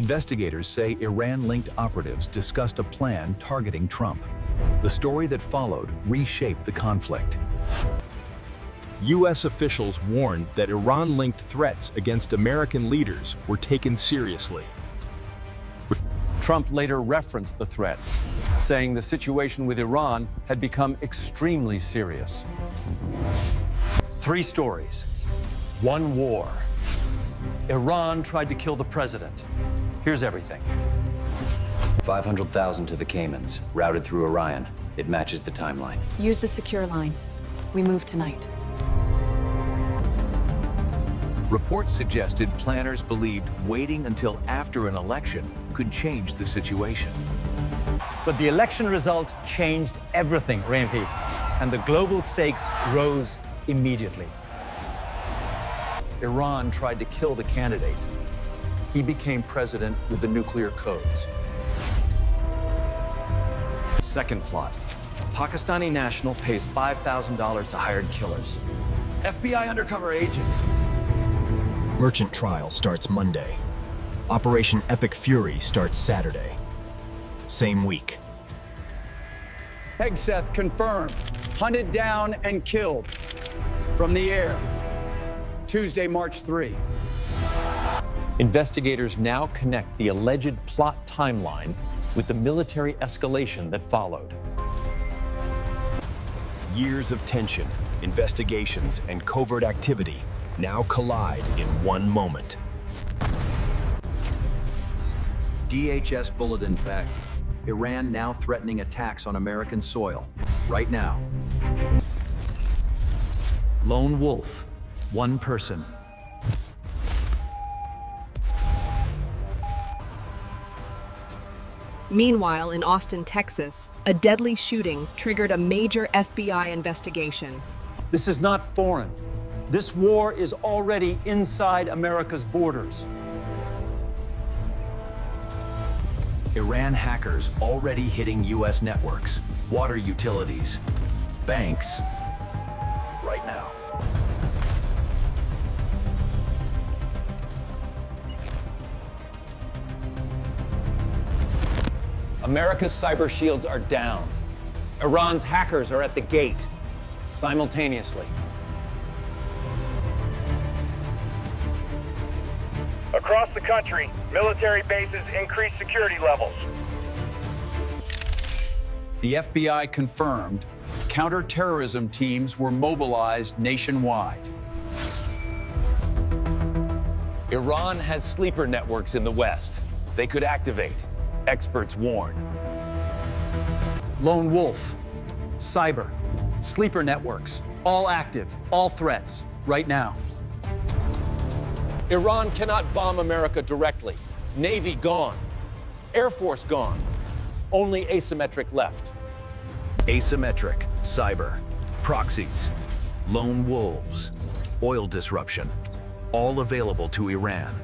Investigators say Iran-linked operatives discussed a plan targeting Trump. The story that followed reshaped the conflict. U.S. officials warned that Iran-linked threats against American leaders were taken seriously. Trump later referenced the threats, saying the situation with Iran had become extremely serious. 3 stories, 1 war. Iran tried to kill the president. Here's everything. 500,000 to the Caymans, routed through Orion. It matches the timeline. Use the secure line. We move tonight. Reports suggested planners believed waiting until after an election could change the situation. But the election result changed everything, Rainpeef, and the global stakes rose immediately. Iran tried to kill the candidate. He became president with the nuclear codes. Second plot. Pakistani national pays $5,000 to hired killers. FBI undercover agents. Merchant trial starts Monday. Operation Epic Fury starts Saturday. Same week. Hegseth confirmed, hunted down and killed from the air. Tuesday, March 3. Investigators now connect the alleged plot timeline with the military escalation that followed. Years of tension, investigations, and covert activity now collide in one moment. DHS bulletin fact. Iran now threatening attacks on American soil, right now. Lone wolf, 1 person. Meanwhile, in Austin, Texas, a deadly shooting triggered a major FBI investigation. This is not foreign. This war is already inside America's borders. Iran hackers already hitting U.S. networks, water utilities, banks, right now. America's cyber shields are down. Iran's hackers are at the gate, simultaneously. Across the country, military bases increase security levels. The FBI confirmed counterterrorism teams were mobilized nationwide. Iran has sleeper networks in the West. They could activate. Experts warn. Lone wolf, cyber, sleeper networks, all active, all threats, right now. Iran cannot bomb America directly. Navy gone. Air Force gone. Only asymmetric left. Asymmetric, cyber, proxies, lone wolves, oil disruption, all available to Iran.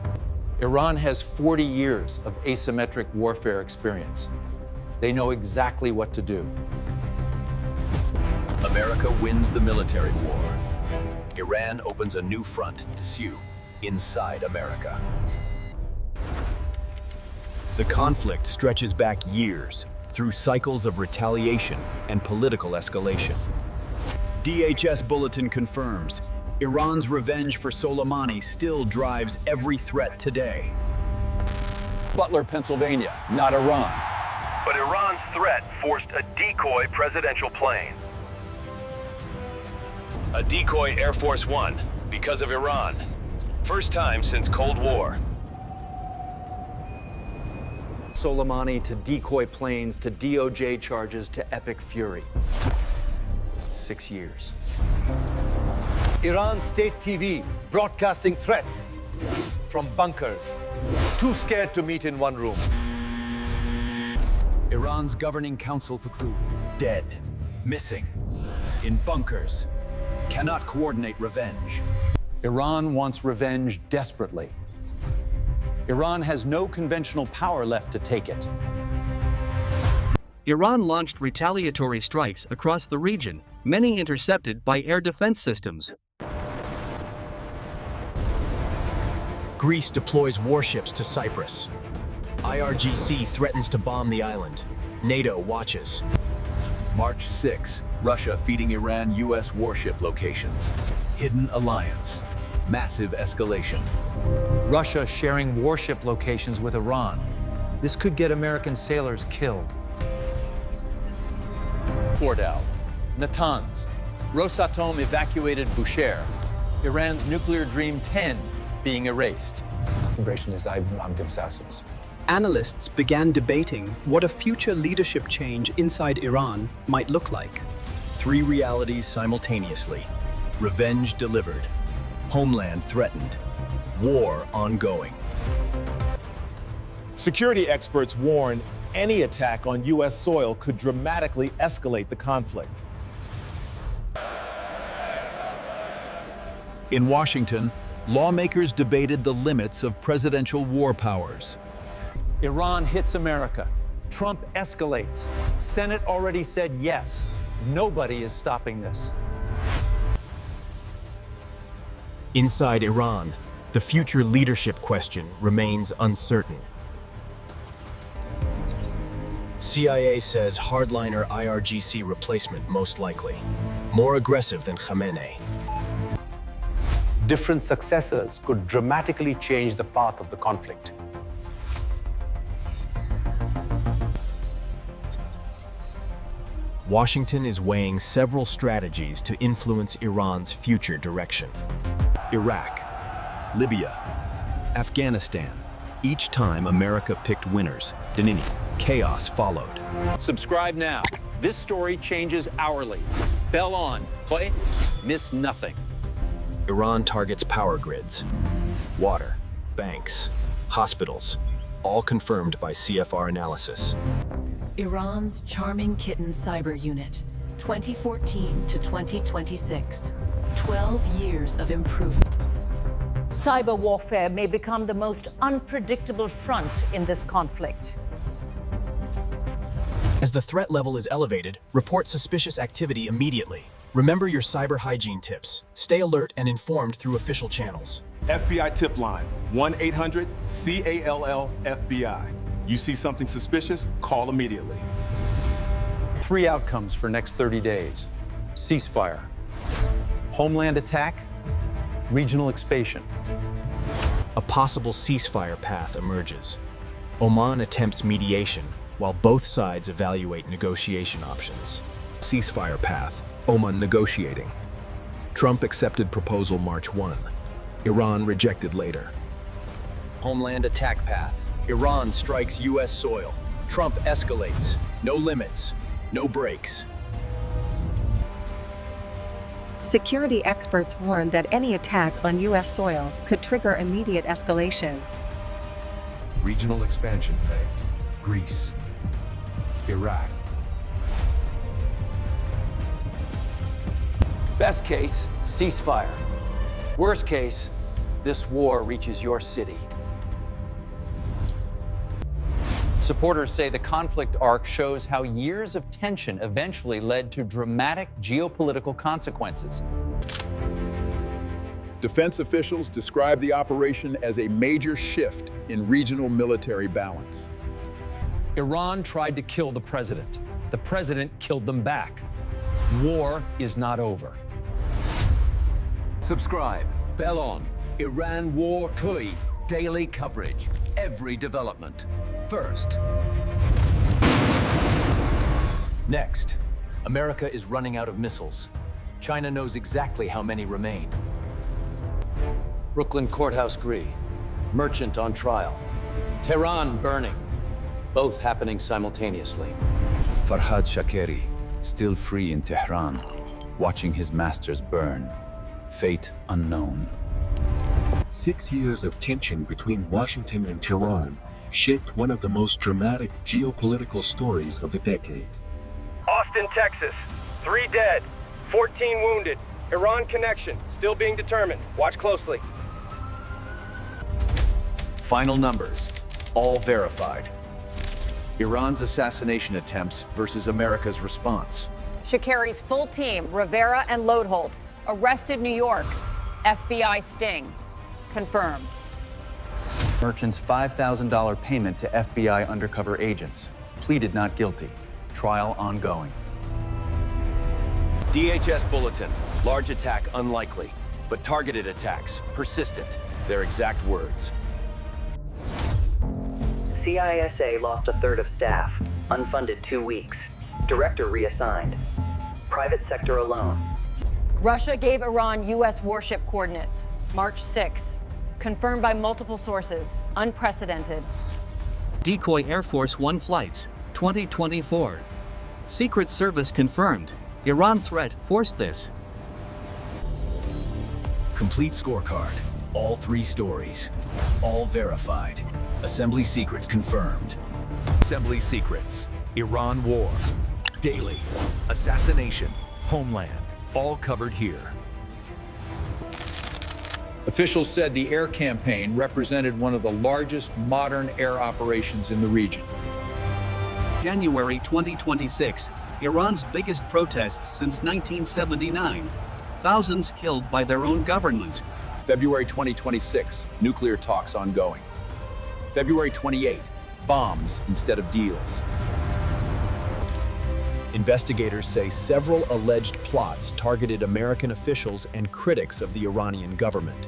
Iran has 40 years of asymmetric warfare experience. They know exactly what to do. America wins the military war. Iran opens a new front to sue inside America. The conflict stretches back years through cycles of retaliation and political escalation. DHS bulletin confirms Iran's revenge for Soleimani still drives every threat today. Butler, Pennsylvania, not Iran. But Iran's threat forced a decoy presidential plane. A Decoy Air Force One, because of Iran. First time since Cold War. Soleimani to decoy planes to DOJ charges to Epic Fury. 6 years. Iran state TV broadcasting threats from bunkers, too scared to meet in one room. Iran's governing council for crew dead, missing, in bunkers, cannot coordinate revenge. Iran wants revenge desperately. Iran has no conventional power left to take it. Iran launched retaliatory strikes across the region, many intercepted by air defense systems. Greece deploys warships to Cyprus. IRGC threatens to bomb the island. NATO watches. March 6, Russia feeding Iran U.S. warship locations. Hidden alliance. Massive escalation. Russia sharing warship locations with Iran. This could get American sailors killed. Fordow, Natanz, Rosatom evacuated Bushehr. Iran's nuclear dream 10 being erased. Analysts began debating what a future leadership change inside Iran might look like. 3 realities simultaneously. Revenge delivered. Homeland threatened. War ongoing. Security experts warn any attack on U.S. soil could dramatically escalate the conflict. In Washington, lawmakers debated the limits of presidential war powers. Iran hits America. Trump escalates. Senate already said yes. Nobody is stopping this. Inside Iran, the future leadership question remains uncertain. CIA says hardliner IRGC replacement most likely. More aggressive than Khamenei. Different successors could dramatically change the path of the conflict. Washington is weighing several strategies to influence Iran's future direction. Iraq, Libya, Afghanistan. Each time America picked winners, Danini, chaos followed. Subscribe now. This story changes hourly. Bell on. Play. Miss nothing. Iran targets power grids, water, banks, hospitals, all confirmed by CFR analysis. Iran's Charming Kitten Cyber Unit, 2014 to 2026. 12 years of improvement. Cyber warfare may become the most unpredictable front in this conflict. As the threat level is elevated, report suspicious activity immediately. Remember your cyber hygiene tips. Stay alert and informed through official channels. FBI tip line, 1-800-CALL-FBI. You see something suspicious, call immediately. 3 outcomes for next 30 days. Ceasefire. Homeland attack. Regional expansion. A possible ceasefire path emerges. Oman attempts mediation, while both sides evaluate negotiation options. Ceasefire path. Oman negotiating. Trump accepted proposal March 1. Iran rejected later. Homeland attack path. Iran strikes U.S. soil. Trump escalates. No limits. No breaks. Security experts warn that any attack on U.S. soil could trigger immediate escalation. Regional expansion phase. Greece. Iraq. Best case, ceasefire. Worst case, this war reaches your city. Supporters say the conflict arc shows how years of tension eventually led to dramatic geopolitical consequences. Defense officials describe the operation as a major shift in regional military balance. Iran tried to kill the president. The president killed them back. War is not over. Subscribe. Bell on. Iran War TUI. Daily coverage. Every development. First. Next, America is running out of missiles. China knows exactly how many remain. Brooklyn Courthouse Gree. Merchant on trial. Tehran burning. Both happening simultaneously. Farhad Shakeri, still free in Tehran, watching his masters burn. Fate unknown. 6 years of tension between Washington and Tehran shaped one of the most dramatic geopolitical stories of the decade. Austin, Texas. 3 dead, 14 wounded. Iran connection still being determined. Watch closely. Final numbers, all verified. Iran's assassination attempts versus America's response. Shakeri's full team, Rivera and Lodeholt, arrested New York. FBI sting confirmed. Merchant's $5,000 payment to FBI undercover agents. Pleaded not guilty. Trial ongoing. DHS Bulletin. Large attack unlikely, but targeted attacks persistent. Their exact words. CISA lost a third of staff. Unfunded 2 weeks. Director reassigned. Private sector alone. Russia gave Iran U.S. warship coordinates. March 6. Confirmed by multiple sources. Unprecedented. Decoy Air Force One flights, 2024. Secret Service confirmed. Iran threat forced this. Complete scorecard. All 3 stories. All verified. Assembly secrets confirmed. Assembly secrets. Iran war. Daily. Assassination. Homeland. All covered here. Officials said the air campaign represented one of the largest modern air operations in the region. January 2026, Iran's biggest protests since 1979. Thousands killed by their own government. February 2026, nuclear talks ongoing. February 28, bombs instead of deals. Investigators say several alleged plots targeted American officials and critics of the Iranian government.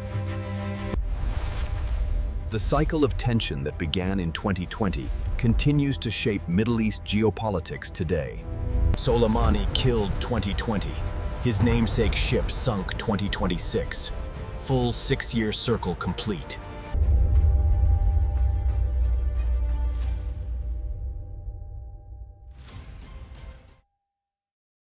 The cycle of tension that began in 2020 continues to shape Middle East geopolitics today. Soleimani killed 2020. His namesake ship sunk 2026. Full 6-year circle complete.